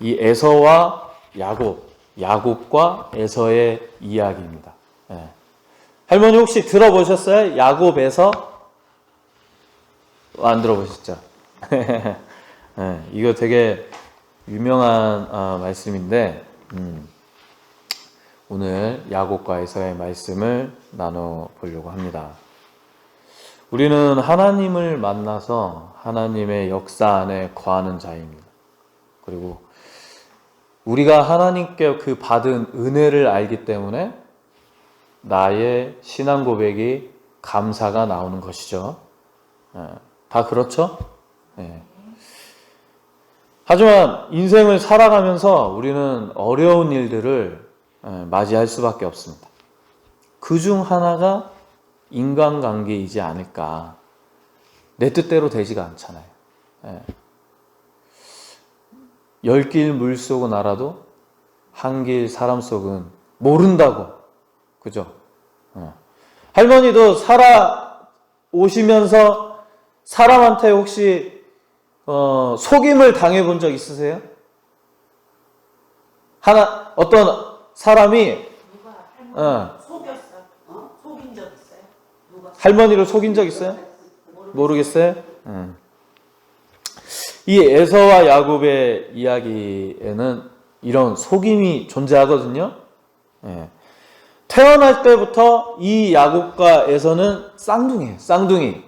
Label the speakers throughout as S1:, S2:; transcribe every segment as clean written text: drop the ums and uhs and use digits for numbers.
S1: 이 에서와 야곱과 에서의 이야기입니다. 예. 할머니 혹시 들어보셨어요? 야곱에서? 안 들어보셨죠? 예, 이거 되게 유명한 말씀인데 오늘 야곱과 에서의 말씀을 나눠보려고 합니다. 우리는 하나님을 만나서 하나님의 역사 안에 거하는 자입니다. 그리고 우리가 하나님께 그 받은 은혜를 알기 때문에 나의 신앙 고백이 감사가 나오는 것이죠. 다 그렇죠? 네. 하지만 인생을 살아가면서 우리는 어려운 일들을 맞이할 수밖에 없습니다. 그중 하나가 인간관계이지 않을까. 내 뜻대로 되지가 않잖아요. 10길 물 속은 알아도 한 길 사람 속은 모른다고. 그죠? 할머니도 살아오시면서 사람한테 혹시 속임을 당해본 적 있으세요? 어떤 사람이
S2: 누가 속였어? 속인 적 있어요? 누가
S1: 할머니를 속인 적 있어요? 모르겠어요? 이 에서와 야곱의 이야기에는 이런 속임이 존재하거든요. 태어날 때부터 이 야곱과 에서는 쌍둥이에요. 쌍둥이.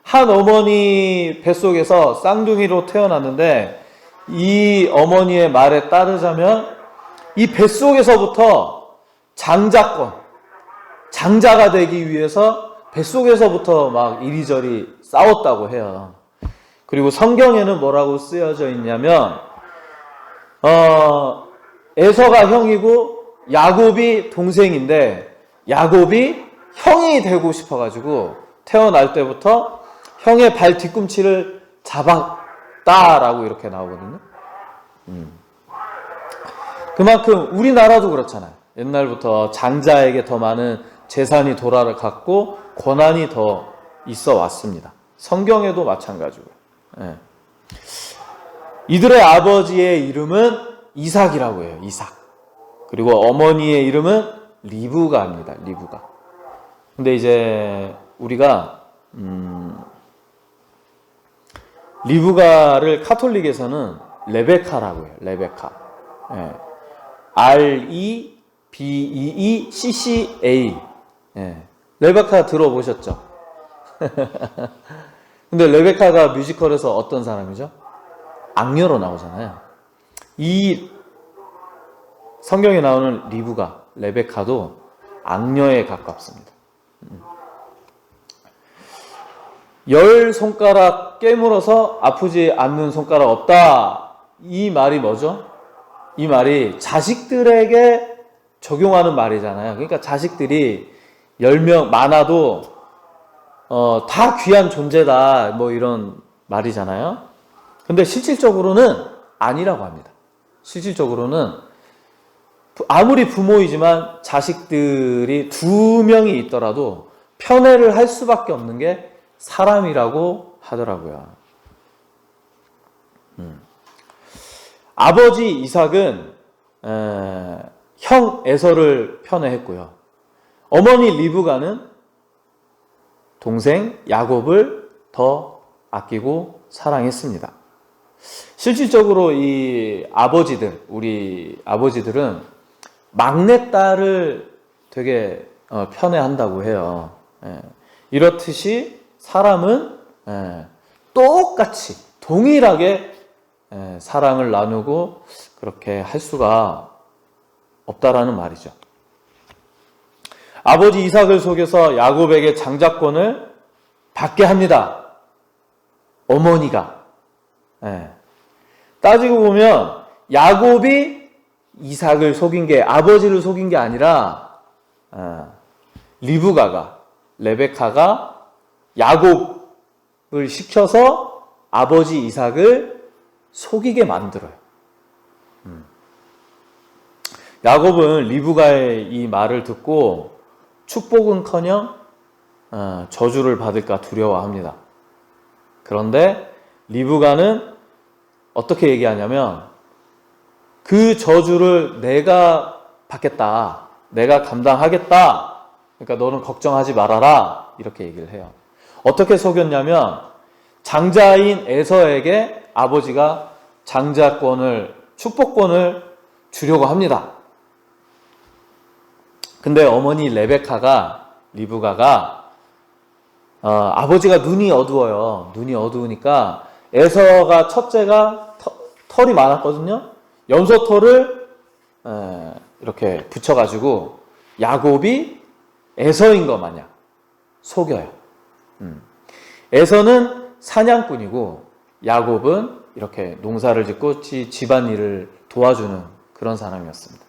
S1: 한 어머니 뱃속에서 쌍둥이로 태어났는데 이 어머니의 말에 따르자면 이 뱃속에서부터 장자가 되기 위해서 뱃속에서부터 막 이리저리 싸웠다고 해요. 그리고 성경에는 뭐라고 쓰여져 있냐면 에서가 형이고 야곱이 동생인데 야곱이 형이 되고 싶어가지고 태어날 때부터 형의 발 뒤꿈치를 잡았다라고 이렇게 나오거든요. 그만큼 우리나라도 그렇잖아요. 옛날부터 장자에게 더 많은 재산이 돌아갔고 권한이 더 있어 왔습니다. 성경에도 마찬가지고요. 이들의 아버지의 이름은 이삭이라고 해요. 이삭. 그리고 어머니의 이름은 리브가입니다. 리브가. 근데 이제 우리가 리브가를 카톨릭에서는 레베카라고 해요. 레베카. R-E-B-E-E-C-C-A. 레베카 들어보셨죠? 근데 레베카가 뮤지컬에서 어떤 사람이죠? 악녀로 나오잖아요. 이 성경에 나오는 리브가, 레베카도 악녀에 가깝습니다. 10손가락 깨물어서 아프지 않는 손가락 없다. 이 말이 뭐죠? 이 말이 자식들에게 적용하는 말이잖아요. 그러니까 자식들이 10명 많아도 다 귀한 존재다. 뭐 이런 말이잖아요. 근데 실질적으로는 아니라고 합니다. 실질적으로는 아무리 부모이지만 자식들이 2명이 있더라도 편애를 할 수밖에 없는 게 사람이라고 하더라고요. 아버지 이삭은 형 에서를 편애했고요. 어머니 리브가는 동생 야곱을 더 아끼고 사랑했습니다. 실질적으로 이 아버지들, 우리 아버지들은 막내딸을 되게 편애한다고 해요. 이렇듯이 사람은 똑같이 동일하게 사랑을 나누고 그렇게 할 수가 없다라는 말이죠. 아버지 이삭을 속여서 야곱에게 장자권을 받게 합니다. 어머니가. 따지고 보면 야곱이 이삭을 속인 게 아버지를 속인 게 아니라 리브가가 레베카가 야곱을 시켜서 아버지 이삭을 속이게 만들어요. 야곱은 리브가의 이 말을 듣고 축복은커녕 저주를 받을까 두려워합니다. 그런데 리브가는 어떻게 얘기하냐면 그 저주를 내가 받겠다. 내가 감당하겠다. 그러니까 너는 걱정하지 말아라. 이렇게 얘기를 해요. 어떻게 속였냐면 장자인 에서에게 아버지가 장자권을, 축복권을 주려고 합니다. 근데 어머니 레베카가, 리브가가 아버지가 눈이 어두워요. 눈이 어두우니까 에서가 첫째가 털이 많았거든요. 염소털을 이렇게 붙여가지고 야곱이 에서인 것 마냥 속여요. 에서는 사냥꾼이고 야곱은 이렇게 농사를 짓고 집안일을 도와주는 그런 사람이었습니다.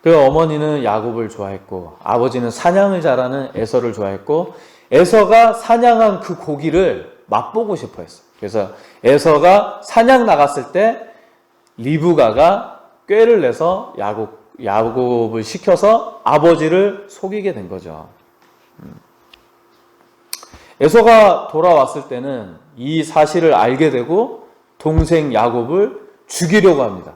S1: 그 어머니는 야곱을 좋아했고 아버지는 사냥을 잘하는 에서를 좋아했고 에서가 사냥한 그 고기를 맛보고 싶어 했어요. 그래서 에서가 사냥 나갔을 때 리브가가 꾀를 내서 야곱을 시켜서 아버지를 속이게 된 거죠. 에서가 돌아왔을 때는 이 사실을 알게 되고 동생 야곱을 죽이려고 합니다.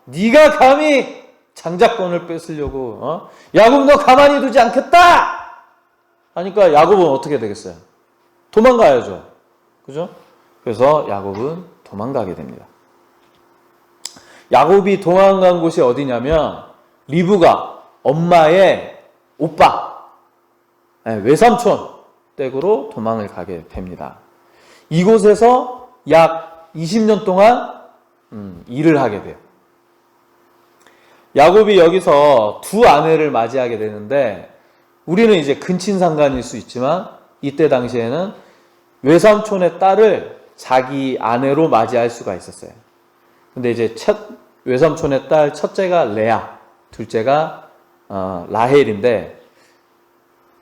S1: 네가 감히 장자권을 뺏으려고 야곱 너 가만히 두지 않겠다 하니까 야곱은 어떻게 되겠어요? 도망가야죠. 그죠? 그래서 야곱은 도망가게 됩니다. 야곱이 도망간 곳이 어디냐면 리브가 엄마의 오빠, 외삼촌 댁으로 도망을 가게 됩니다. 이곳에서 약 20년 동안 일을 하게 돼요. 야곱이 여기서 두 아내를 맞이하게 되는데 우리는 이제 근친상간일 수 있지만 이때 당시에는 외삼촌의 딸을 자기 아내로 맞이할 수가 있었어요. 근데 이제 외삼촌의 딸 첫째가 레아, 둘째가 라헬인데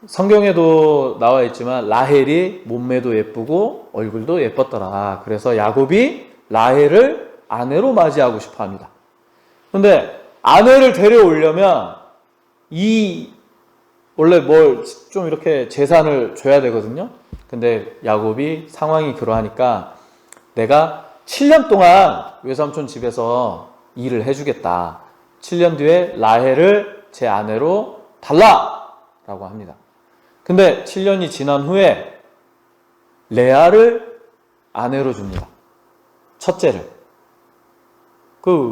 S1: 성경에도 나와 있지만 라헬이 몸매도 예쁘고 얼굴도 예뻤더라. 그래서 야곱이 라헬을 아내로 맞이하고 싶어 합니다. 근데 아내를 데려오려면 원래 좀 이렇게 재산을 줘야 되거든요. 근데 야곱이 상황이 그러하니까 내가 7년 동안 외삼촌 집에서 일을 해주겠다. 7년 뒤에 라헬을 제 아내로 달라라고 합니다. 근데 7년이 지난 후에 레아를 아내로 줍니다. 첫째를.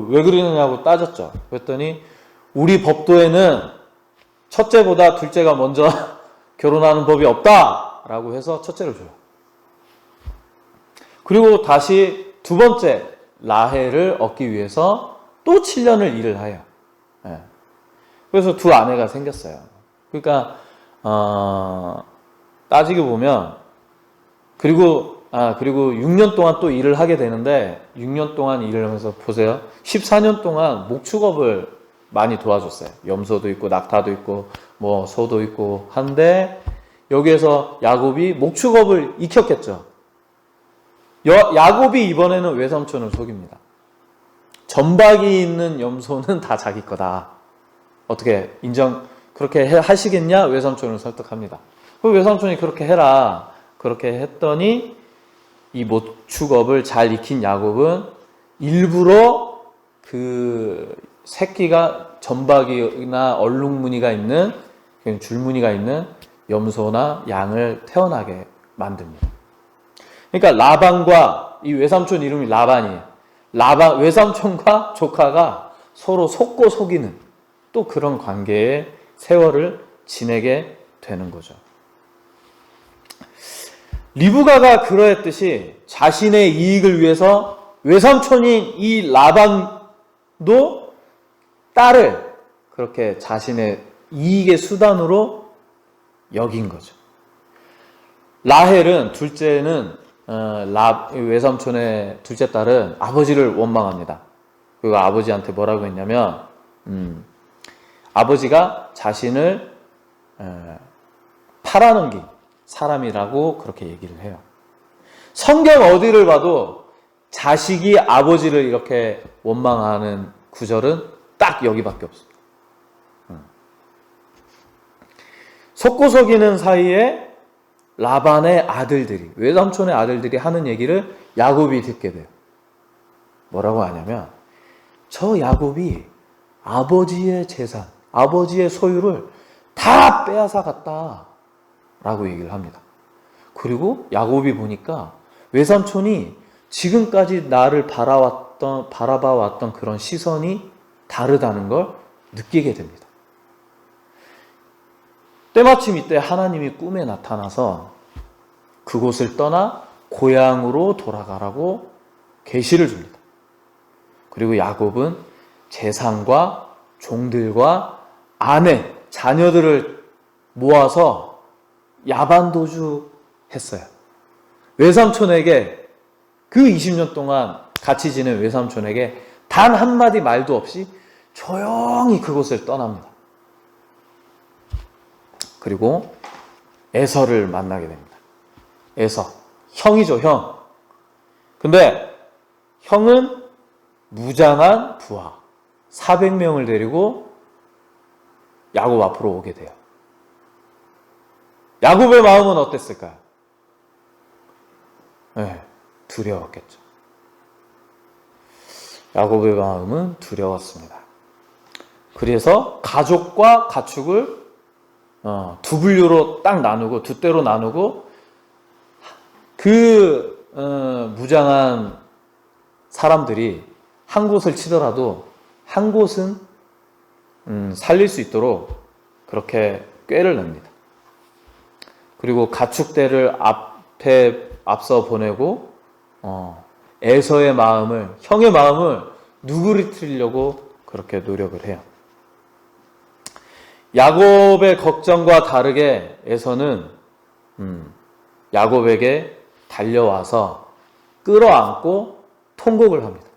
S1: 왜 그러느냐고 따졌죠. 그랬더니 우리 법도에는 첫째보다 둘째가 먼저 결혼하는 법이 없다라고 해서 첫째를 줘요. 그리고 다시 두 번째 라헬을 얻기 위해서 또 7년을 일을 해요. 그래서 두 아내가 생겼어요. 그러니까 따지게 보면 그리고 6년 동안 또 일을 하게 되는데 6년 동안 일을 하면서 보세요. 14년 동안 목축업을 많이 도와줬어요. 염소도 있고 낙타도 있고 뭐 소도 있고 한데 여기에서 야곱이 목축업을 익혔겠죠. 야곱이 이번에는 외삼촌을 속입니다. 전박이 있는 염소는 다 자기 거다. 어떻게 그렇게 하시겠냐? 외삼촌을 설득합니다. 외삼촌이 그렇게 해라. 그렇게 했더니 이 목축업을 잘 익힌 야곱은 일부러 그 새끼가 점박이나 얼룩무늬가 있는 줄무늬가 있는 염소나 양을 태어나게 만듭니다. 그러니까 라반과 이 외삼촌 이름이 라반이에요. 외삼촌과 조카가 서로 속고 속이는 또 그런 관계의 세월을 지내게 되는 거죠. 리브가가 그러했듯이 자신의 이익을 위해서 외삼촌인 이 라반도 딸을 그렇게 자신의 이익의 수단으로 여긴 거죠. 라헬은 둘째는 외삼촌의 둘째 딸은 아버지를 원망합니다. 그리고 아버지한테 뭐라고 했냐면 아버지가 자신을 팔아넘긴 사람이라고 그렇게 얘기를 해요. 성경 어디를 봐도 자식이 아버지를 이렇게 원망하는 구절은 딱 여기밖에 없습니다. 속고 속이는 사이에 라반의 아들들이, 외삼촌의 아들들이 하는 얘기를 야곱이 듣게 돼요. 뭐라고 하냐면 저 야곱이 아버지의 재산, 아버지의 소유를 다 빼앗아 갔다 라고 얘기를 합니다. 그리고 야곱이 보니까 외삼촌이 지금까지 나를 바라봐왔던 그런 시선이 다르다는 걸 느끼게 됩니다. 때마침 이때 하나님이 꿈에 나타나서 그곳을 떠나 고향으로 돌아가라고 계시를 줍니다. 그리고 야곱은 재산과 종들과 아내, 자녀들을 모아서 야반도주 했어요. 외삼촌에게 그 20년 동안 같이 지낸 외삼촌에게 단 한마디 말도 없이 조용히 그곳을 떠납니다. 그리고 에서를 만나게 됩니다. 에서, 형이죠, 형. 근데 형은 무장한 부하 400명을 데리고 야곱 앞으로 오게 돼요. 야곱의 마음은 어땠을까요? 네, 두려웠겠죠. 야곱의 마음은 두려웠습니다. 그래서 가족과 가축을 두 분류로 딱 나누고, 두 대로 나누고, 무장한 사람들이 한 곳을 치더라도 한 곳은 살릴 수 있도록 그렇게 꾀를 냅니다. 그리고 가축대를 앞서 보내고 에서의 마음을, 형의 마음을 누그러뜨리려고 그렇게 노력을 해요. 야곱의 걱정과 다르게 에서는 야곱에게 달려와서 끌어안고 통곡을 합니다.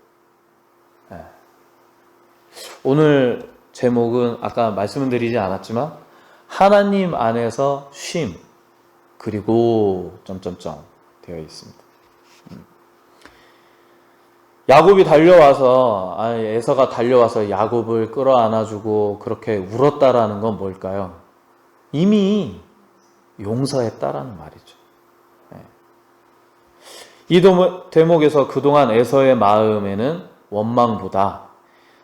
S1: 오늘 제목은 아까 말씀을 드리지 않았지만 하나님 안에서 쉼 그리고 점점점 되어 있습니다. 야곱이 달려와서 에서가 달려와서 야곱을 끌어안아주고 그렇게 울었다라는 건 뭘까요? 이미 용서했다라는 말이죠. 이 대목에서 그동안 에서의 마음에는 원망보다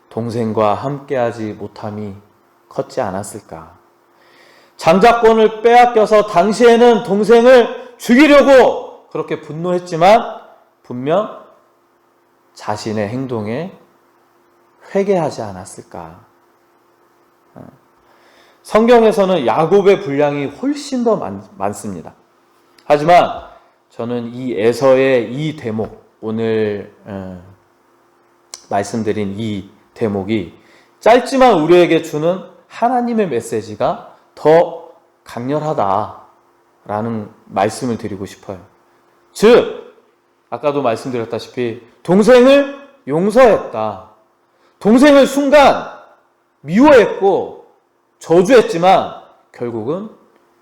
S1: 동생과 함께하지 못함이 컸지 않았을까. 장자권을 빼앗겨서 당시에는 동생을 죽이려고 그렇게 분노했지만 분명 자신의 행동에 회개하지 않았을까. 성경에서는 야곱의 분량이 훨씬 더 많습니다. 하지만 저는 이 에서의 이 대목, 오늘 말씀드린 이 대목이 짧지만 우리에게 주는 하나님의 메시지가 더 강렬하다라는 말씀을 드리고 싶어요. 즉, 아까도 말씀드렸다시피 동생을 용서했다. 동생을 순간 미워했고 저주했지만 결국은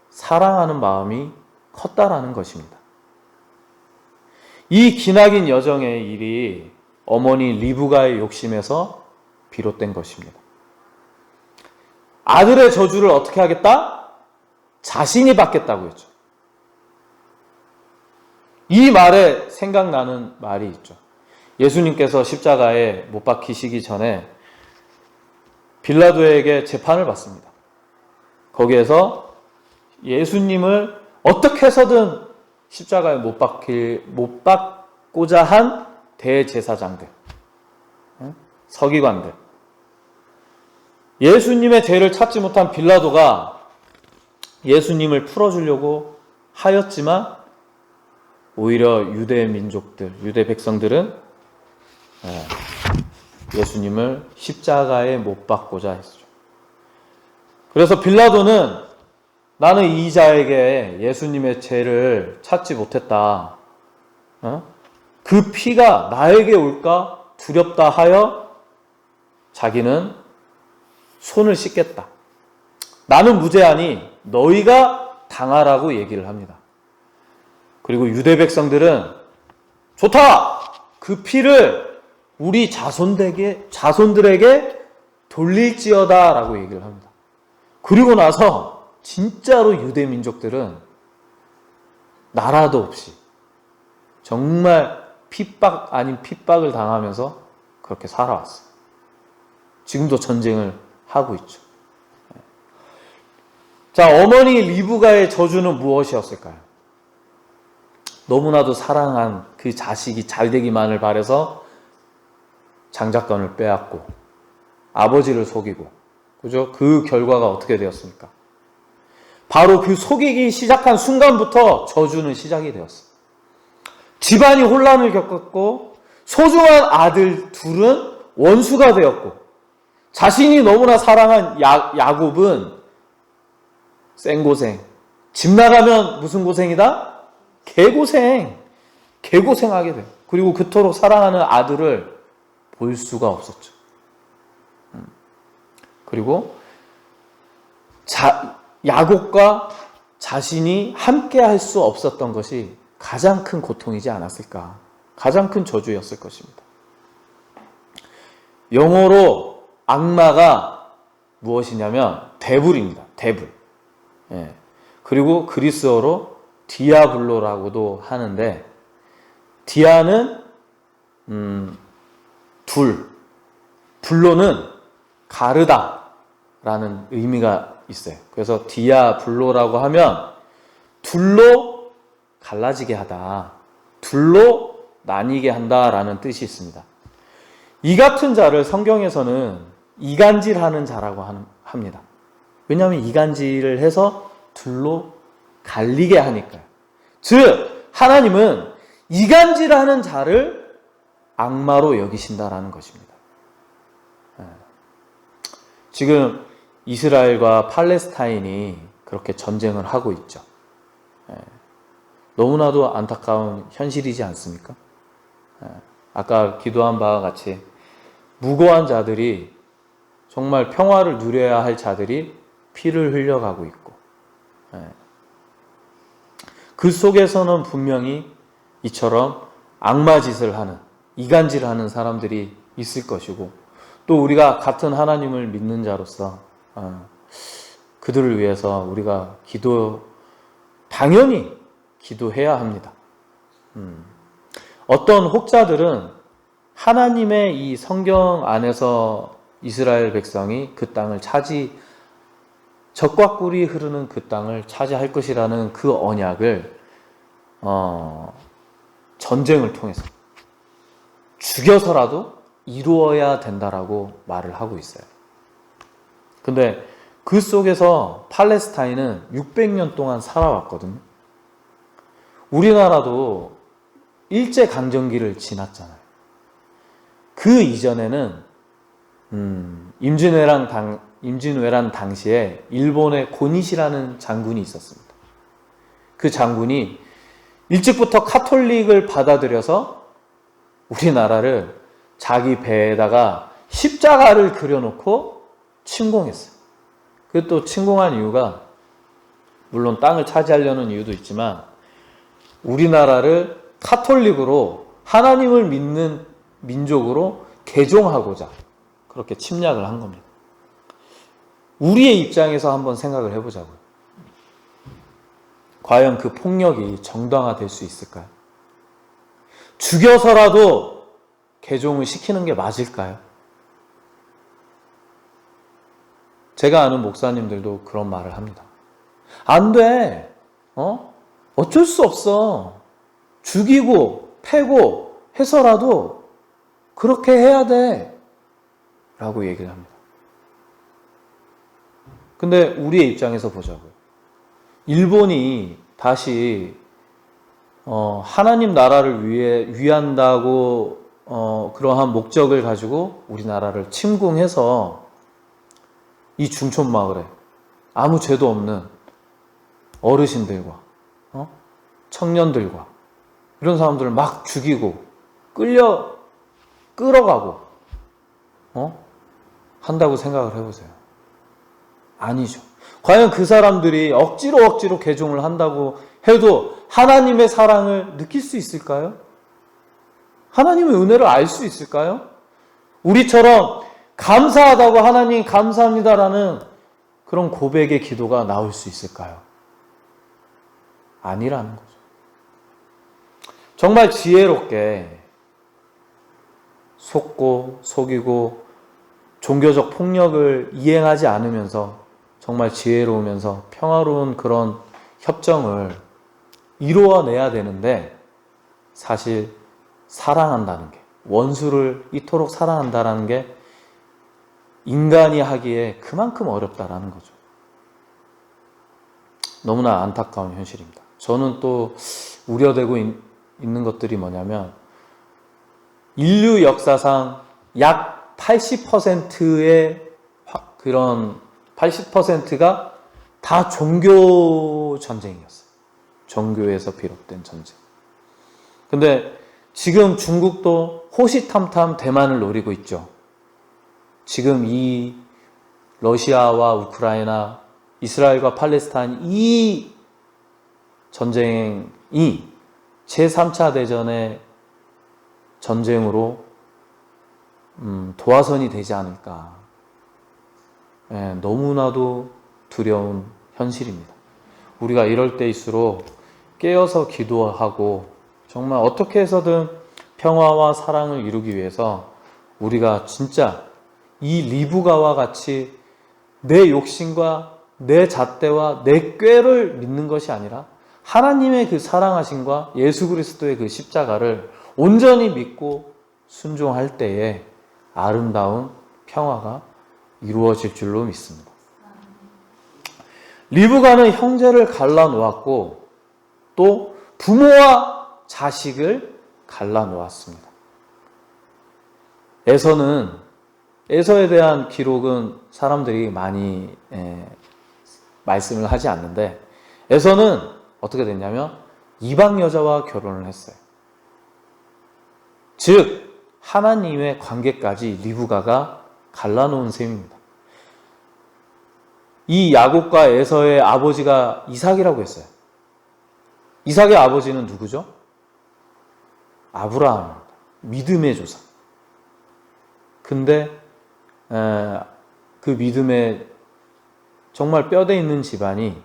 S1: 사랑하는 마음이 컸다라는 것입니다. 이 기나긴 여정의 일이 어머니 리브가의 욕심에서 비롯된 것입니다. 아들의 저주를 어떻게 하겠다? 자신이 받겠다고 했죠. 이 말에 생각나는 말이 있죠. 예수님께서 십자가에 못 박히시기 전에 빌라도에게 재판을 받습니다. 거기에서 예수님을 어떻게 해서든 십자가에 못 박고자 한 대제사장들, 서기관들, 예수님의 죄를 찾지 못한 빌라도가 예수님을 풀어주려고 하였지만 오히려 유대 민족들, 유대 백성들은 예수님을 십자가에 못 박고자 했죠. 그래서 빌라도는 나는 이 자에게 예수님의 죄를 찾지 못했다. 그 피가 나에게 올까 두렵다 하여 자기는 손을 씻겠다. 나는 무죄하니 너희가 당하라고 얘기를 합니다. 그리고 유대 백성들은 좋다! 그 피를 우리 자손들에게 돌릴지어다 라고 얘기를 합니다. 그리고 나서 진짜로 유대 민족들은 나라도 없이 정말 핍박 아닌 핍박을 당하면서 그렇게 살아왔어요. 지금도 전쟁을 하고 있죠. 자, 어머니 리브가의 저주는 무엇이었을까요? 너무나도 사랑한 그 자식이 잘 되기만을 바라서 장자권을 빼앗고 아버지를 속이고, 그죠? 그 결과가 어떻게 되었습니까? 바로 그 속이기 시작한 순간부터 저주는 시작이 되었어요. 집안이 혼란을 겪었고 소중한 아들 둘은 원수가 되었고, 자신이 너무나 사랑한 야곱은 생고생, 집 나가면 무슨 고생이다? 개고생하게 돼요. 그리고 그토록 사랑하는 아들을 볼 수가 없었죠. 그리고 야곱과 자신이 함께 할 수 없었던 것이 가장 큰 고통이지 않았을까? 가장 큰 저주였을 것입니다. 영어로 악마가 무엇이냐면 데블입니다. 데블. 예. 그리고 그리스어로 디아블로라고도 하는데, 디아는 둘, 블로는 가르다라는 의미가 있어요. 그래서 디아블로라고 하면 둘로 갈라지게 하다, 둘로 나뉘게 한다라는 뜻이 있습니다. 이 같은 자를 성경에서는 이간질하는 자라고 합니다. 왜냐하면 이간질을 해서 둘로 갈리게 하니까요. 즉 하나님은 이간질하는 자를 악마로 여기신다라는 것입니다. 지금 이스라엘과 팔레스타인이 그렇게 전쟁을 하고 있죠. 너무나도 안타까운 현실이지 않습니까? 아까 기도한 바와 같이 무고한 자들이, 정말 평화를 누려야 할 자들이 피를 흘려가고 있고, 그 속에서는 분명히 이처럼 악마짓을 하는, 이간질하는 사람들이 있을 것이고, 또 우리가 같은 하나님을 믿는 자로서 그들을 위해서 우리가 당연히 기도해야 합니다. 어떤 혹자들은 하나님의 이 성경 안에서 이스라엘 백성이 그 땅을 젖과 꿀이 흐르는 그 땅을 차지할 것이라는 그 언약을 전쟁을 통해서 죽여서라도 이루어야 된다라고 말을 하고 있어요. 근데 그 속에서 팔레스타인은 600년 동안 살아왔거든요. 우리나라도 일제강점기를 지났잖아요. 그 이전에는 임진왜란 당시에 일본의 고니시라는 장군이 있었습니다. 그 장군이 일찍부터 카톨릭을 받아들여서 우리나라를 자기 배에다가 십자가를 그려놓고 침공했어요. 그 또 침공한 이유가, 물론 땅을 차지하려는 이유도 있지만, 우리나라를 카톨릭으로, 하나님을 믿는 민족으로 개종하고자 그렇게 침략을 한 겁니다. 우리의 입장에서 한번 생각을 해보자고요. 과연 그 폭력이 정당화될 수 있을까요? 죽여서라도 개종을 시키는 게 맞을까요? 제가 아는 목사님들도 그런 말을 합니다. 안 돼. 어쩔 수 없어. 죽이고 패고 해서라도 그렇게 해야 돼. 라고 얘기를 합니다. 근데 우리의 입장에서 보자고요. 일본이 다시 하나님 나라를 위한다고 그러한 목적을 가지고 우리나라를 침공해서 이 중촌 마을에 아무 죄도 없는 어르신들과 청년들과 이런 사람들을 막 죽이고 끌어가고 한다고 생각을 해보세요. 아니죠. 과연 그 사람들이 억지로 개종을 한다고 해도 하나님의 사랑을 느낄 수 있을까요? 하나님의 은혜를 알 수 있을까요? 우리처럼 감사하다고 하나님 감사합니다라는 그런 고백의 기도가 나올 수 있을까요? 아니라는 거죠. 정말 지혜롭게 속고 속이고 종교적 폭력을 이행하지 않으면서 정말 지혜로우면서 평화로운 그런 협정을 이루어내야 되는데, 사실 사랑한다는 게, 원수를 이토록 사랑한다는 게 인간이 하기에 그만큼 어렵다라는 거죠. 너무나 안타까운 현실입니다. 저는 또 우려되고 있는 것들이 뭐냐면, 인류 역사상 약 80%의 그런 80%가 다 종교 전쟁이었어요. 종교에서 비롯된 전쟁. 근데 지금 중국도 호시탐탐 대만을 노리고 있죠. 지금 이 러시아와 우크라이나, 이스라엘과 팔레스타인 이 전쟁이 제3차 대전의 전쟁으로 도화선이 되지 않을까. 너무나도 두려운 현실입니다. 우리가 이럴 때일수록 깨어서 기도하고 정말 어떻게 해서든 평화와 사랑을 이루기 위해서 우리가 진짜 이 리브가와 같이 내 욕심과 내 잣대와 내 꾀를 믿는 것이 아니라 하나님의 그 사랑하심과 예수 그리스도의 그 십자가를 온전히 믿고 순종할 때에 아름다운 평화가 이루어질 줄로 믿습니다. 리브가는 형제를 갈라놓았고 또 부모와 자식을 갈라놓았습니다. 에서에 대한 기록은 사람들이 많이 말씀을 하지 않는데, 에서는 어떻게 됐냐면 이방 여자와 결혼을 했어요. 즉 하나님의 관계까지 리브가가 갈라놓은 셈입니다. 이 야곱과 에서의 아버지가 이삭이라고 했어요. 이삭의 아버지는 누구죠? 아브라함입니다. 믿음의 조상. 근데 그 믿음에 정말 뼈대 있는 집안이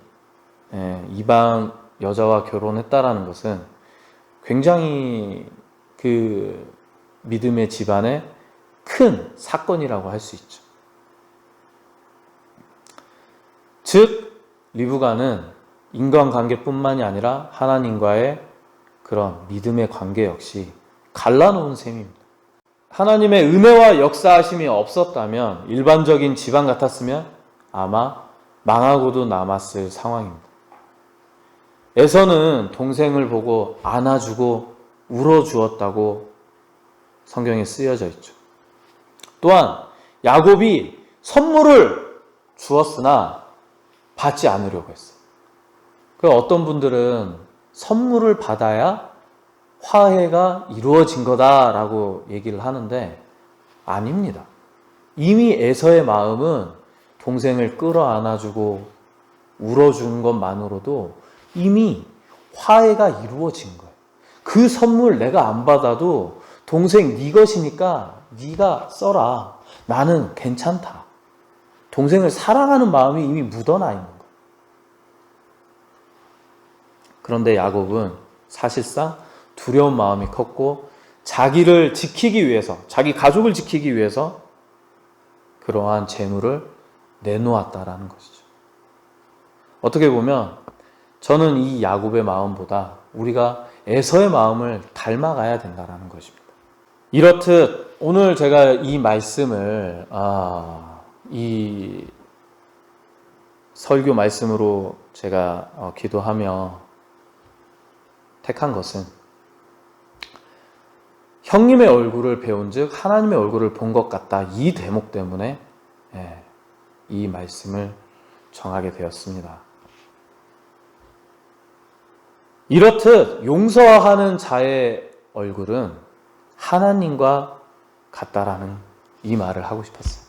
S1: 이방 여자와 결혼했다라는 것은 굉장히 그 믿음의 집안의 큰 사건이라고 할 수 있죠. 즉 리브가는 인간관계뿐만이 아니라 하나님과의 그런 믿음의 관계 역시 갈라놓은 셈입니다. 하나님의 은혜와 역사하심이 없었다면, 일반적인 집안 같았으면 아마 망하고도 남았을 상황입니다. 에서는 동생을 보고 안아주고 울어주었다고 성경에 쓰여져 있죠. 또한 야곱이 선물을 주었으나 받지 않으려고 했어요. 어떤 분들은 선물을 받아야 화해가 이루어진 거다라고 얘기를 하는데 아닙니다. 이미 에서의 마음은 동생을 끌어안아주고 울어주는 것만으로도 이미 화해가 이루어진 거예요. 그 선물 내가 안 받아도 동생 네 것이니까 네가 써라. 나는 괜찮다. 동생을 사랑하는 마음이 이미 묻어나 있는 거예요. 그런데 야곱은 사실상 두려운 마음이 컸고 자기를 지키기 위해서, 자기 가족을 지키기 위해서 그러한 재물을 내놓았다라는 것이죠. 어떻게 보면 저는 이 야곱의 마음보다 우리가 에서의 마음을 닮아가야 된다는 것입니다. 이렇듯 오늘 제가 이 말씀을 이 설교 말씀으로 제가 기도하며 택한 것은 형님의 얼굴을 배운 즉 하나님의 얼굴을 본 것 같다, 이 대목 때문에 이 말씀을 정하게 되었습니다. 이렇듯 용서하는 자의 얼굴은 하나님과 같다라는 이 말을 하고 싶었어요.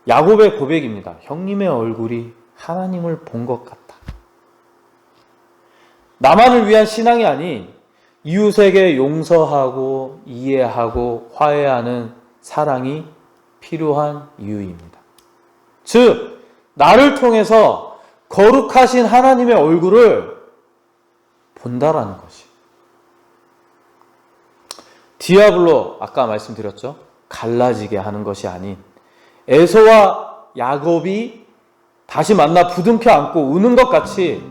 S1: 야곱의 고백입니다. 형님의 얼굴이 하나님을 본 것 같다. 나만을 위한 신앙이 아닌 이웃에게 용서하고 이해하고 화해하는 사랑이 필요한 이유입니다. 즉 나를 통해서 거룩하신 하나님의 얼굴을 본다라는 것이. 디아블로, 아까 말씀드렸죠? 갈라지게 하는 것이 아닌 에서와 야곱이 다시 만나 부둥켜 안고 우는 것 같이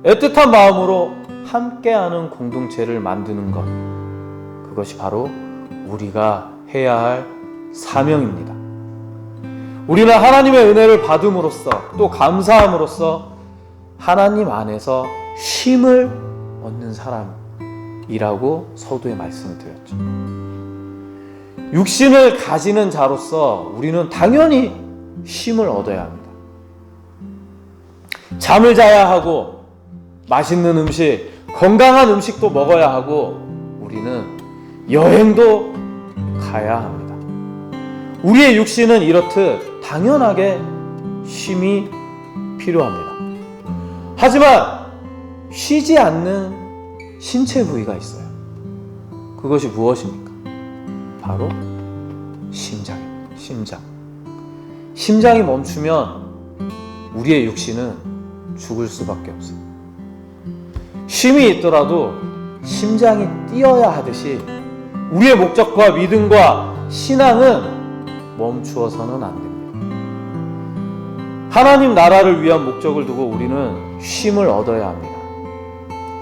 S1: 애틋한 마음으로 함께하는 공동체를 만드는 것, 그것이 바로 우리가 해야 할 사명입니다. 우리는 하나님의 은혜를 받음으로써 또 감사함으로써 하나님 안에서 쉼을 얻는 사람이라고 서두에 말씀을 드렸죠. 육신을 가지는 자로서 우리는 당연히 쉼을 얻어야 합니다. 잠을 자야 하고 맛있는 음식, 건강한 음식도 먹어야 하고 우리는 여행도 가야 합니다. 우리의 육신은 이렇듯 당연하게 쉼이 필요합니다. 하지만 쉬지 않는 신체 부위가 있어요. 그것이 무엇입니까? 바로 심장입니다. 심장. 심장이 멈추면 우리의 육신은 죽을 수밖에 없어요. 쉼이 있더라도 심장이 뛰어야 하듯이 우리의 목적과 믿음과 신앙은 멈추어서는 안 됩니다. 하나님 나라를 위한 목적을 두고 우리는 쉼을 얻어야 합니다.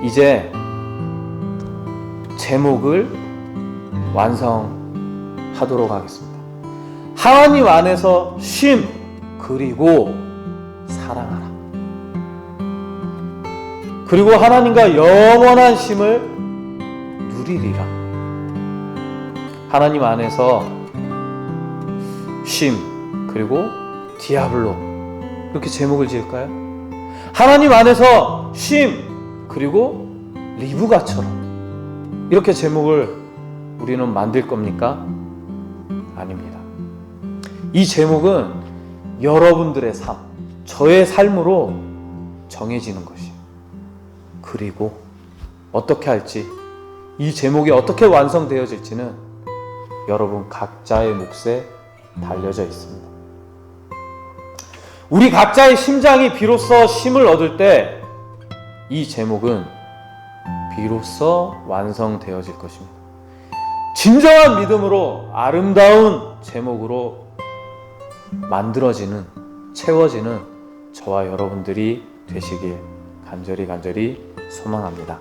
S1: 이제 제목을 완성하도록 하겠습니다. 하나님 안에서 쉼, 그리고 사랑하라. 그리고 하나님과 영원한 쉼을 누리리라. 하나님 안에서 쉼, 그리고 디아블로, 이렇게 제목을 지을까요? 하나님 안에서 쉼, 그리고 리브가처럼, 이렇게 제목을 우리는 만들 겁니까? 아닙니다. 이 제목은 여러분들의 삶, 저의 삶으로 정해지는 것이에요. 그리고 어떻게 할지, 이 제목이 어떻게 완성되어질지는 여러분 각자의 몫에 달려져 있습니다. 우리 각자의 심장이 비로소 쉼을 얻을 때 이 제목은 비로소 완성되어질 것입니다. 진정한 믿음으로 아름다운 제목으로 만들어지는, 채워지는 저와 여러분들이 되시길 간절히 소망합니다.